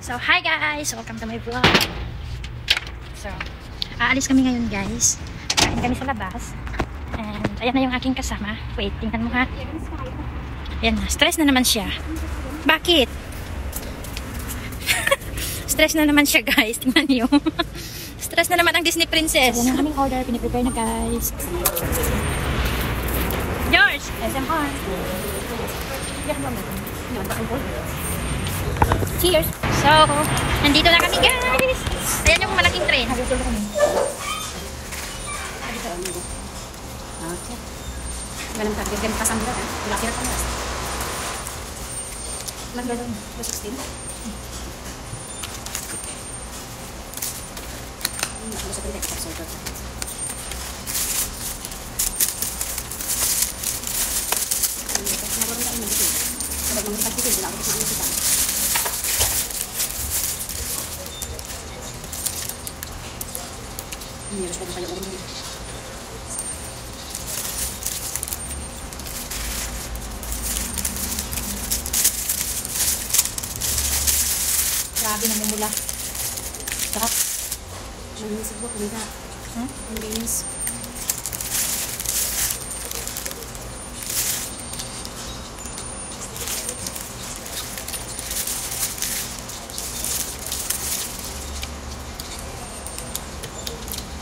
So, hi guys! Welcome to my vlog. So, aalis kami ngayon guys. Kain kami sa labas. And, ayan na yung aking kasama. Wait, tingnan mo ha. Ayan na, stress na naman siya. Bakit? Stress na naman siya guys. Tingnan niyo. Stress na naman ang Disney Princess. Ayan ang aming order. Piniprepare na guys. George! SMR. Cheers! So, nandito na kami guys. Ayan yung malaking train. Ganun ka, ganun ka sambil kan? Kira-kira ka mas. Magdalong 16. Ako sa pintek sa soda. Nagkaroon na rin dito. Sabay ng pagtitin din ako sa dito. Ini harus ada banyak orang. Grabe namumula. Sarap. Manis po kumita. Ang binis.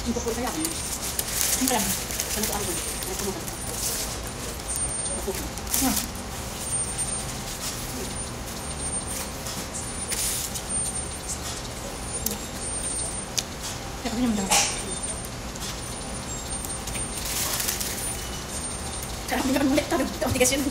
Untuk pun kaya kan? Enggak. Kalau aku mau makan. Aku. Tapi ini mudah. Kalau dia mulai taruh tiga sini.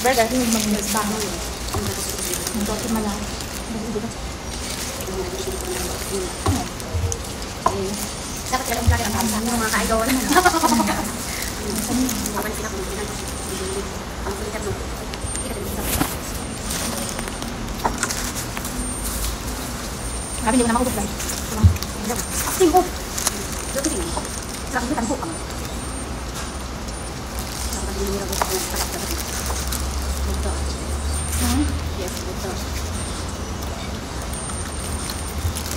Burger, ini mengingat banget. Untuk malam. Dapat kalau misalnya ang sama mga ka-idol. Apa sila kung hindi ang kulitan mo. Grabe, hindi ko na maubos guys. Acting ko. Dito din. Sarap din tanpo ka mo. Sarap din nila ko sa sarap. Betul. Yes, betul.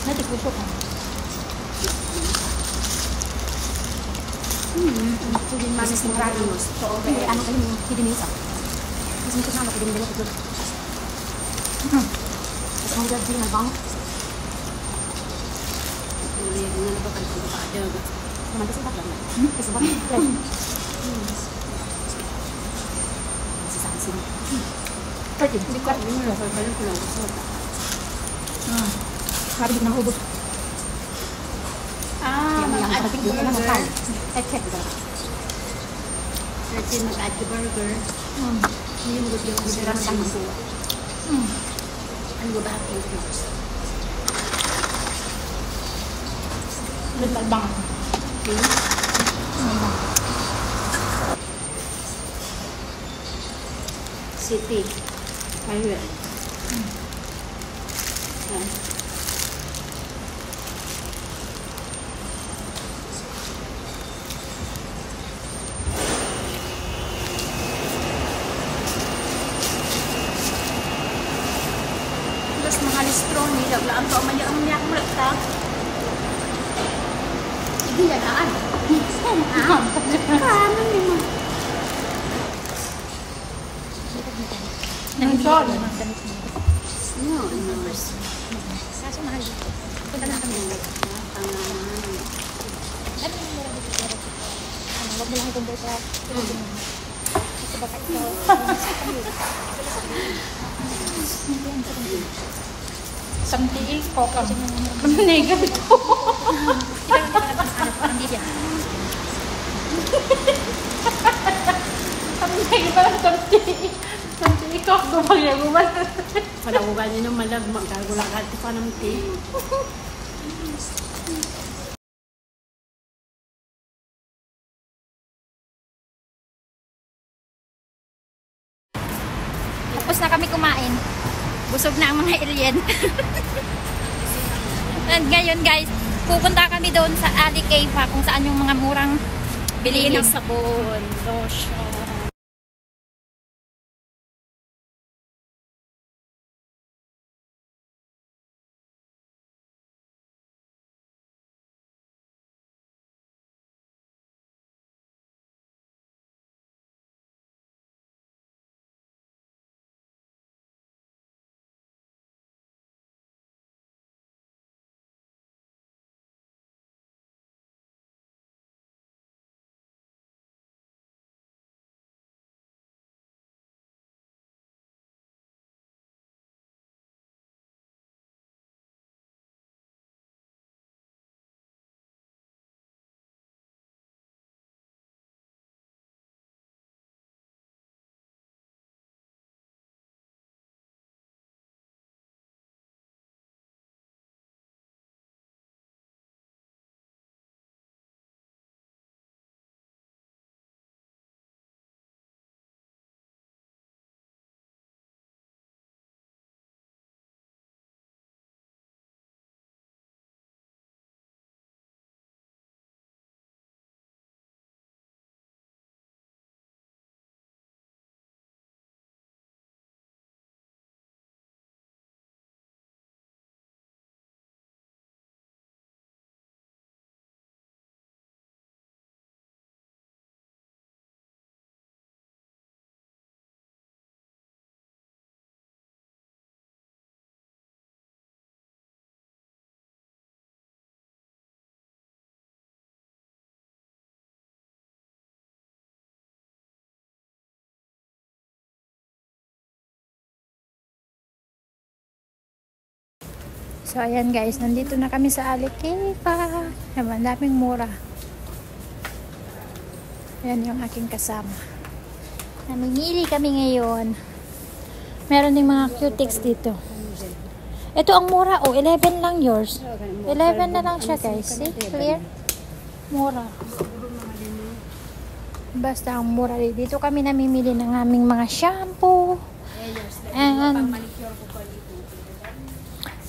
Nanti kusuk kan? Masih singkat ini. So, anak ini tidak bisa. Masih itu sama tidak bisa betul. Masih ada di nabang. Boleh dengan apa kan kalau ada. Mana kesempatan lah. Kesempatan. Pwede, hindi ko alam yung lasa. Kaya ko lang gusto ko. Sabi ko na ubos. Mag-add to burger. Check ko. Search mag-add to burger. Hindi mo gusto yung masarap sa mga buwa. Ano ba ba yung flours? Little bang. City. Ayun. Terus mahalistro ni daglaan pa man ang niyak mo ta. Hindi na daan. Kanan ni mo. Nang-sol. No, no. Kaso mahal. Punta lang kami. Huwag mo lang i-convert sa kasi baka ito. Samtiin ko ka. Manigal ko. Samtiin ko lang samtiin. Samtiin ko. Gumagyaguman. Palagugan niyo ng malag. Magkagulakan ko pa ng tea. Tapos na kami kumain. Busog na ang mga alien. And ngayon guys, pupunta kami doon sa Ali Cave kung saan yung mga murang bilihin ng sabon, lotion. So ayan guys, nandito na kami sa Ali Cave. Naman, daming mura. Ayan yung aking kasama. Namimili kami ngayon. Meron ding mga cutics dito. Ito ang mura. 11 lang yours. 11 na lang siya guys. See? Clear? Mura. Basta ang mura. Dito kami namimili ng aming mga shampoo. And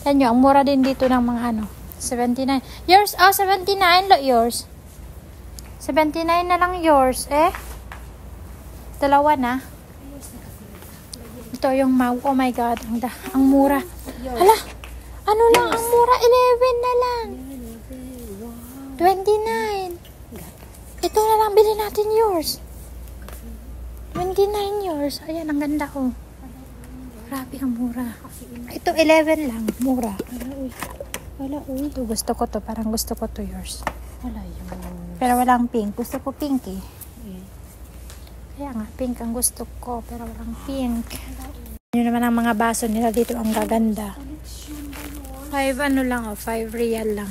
yan yung, ang mura din dito ng mga 79. Yours, 79 lo yours. 79 na lang yours, Dalawa na. Ito yung mau, oh my god, ang mura. Hala, ano lang ang mura? 11 na lang. 29. Ito na lang, bilhin natin yours. 29 yours. Ayan, ang ganda oh. Grabe ang mura. Ito 11 lang, mura. Wala, uy. Ito, gusto ko to. Parang gusto ko to yours. Wala yun. Pero walang pink. Gusto ko pink Kaya nga, pink ang gusto ko. Pero walang pink. Yun naman ang mga baso nila dito. Ang gaganda. 5 ano lang 5 real lang.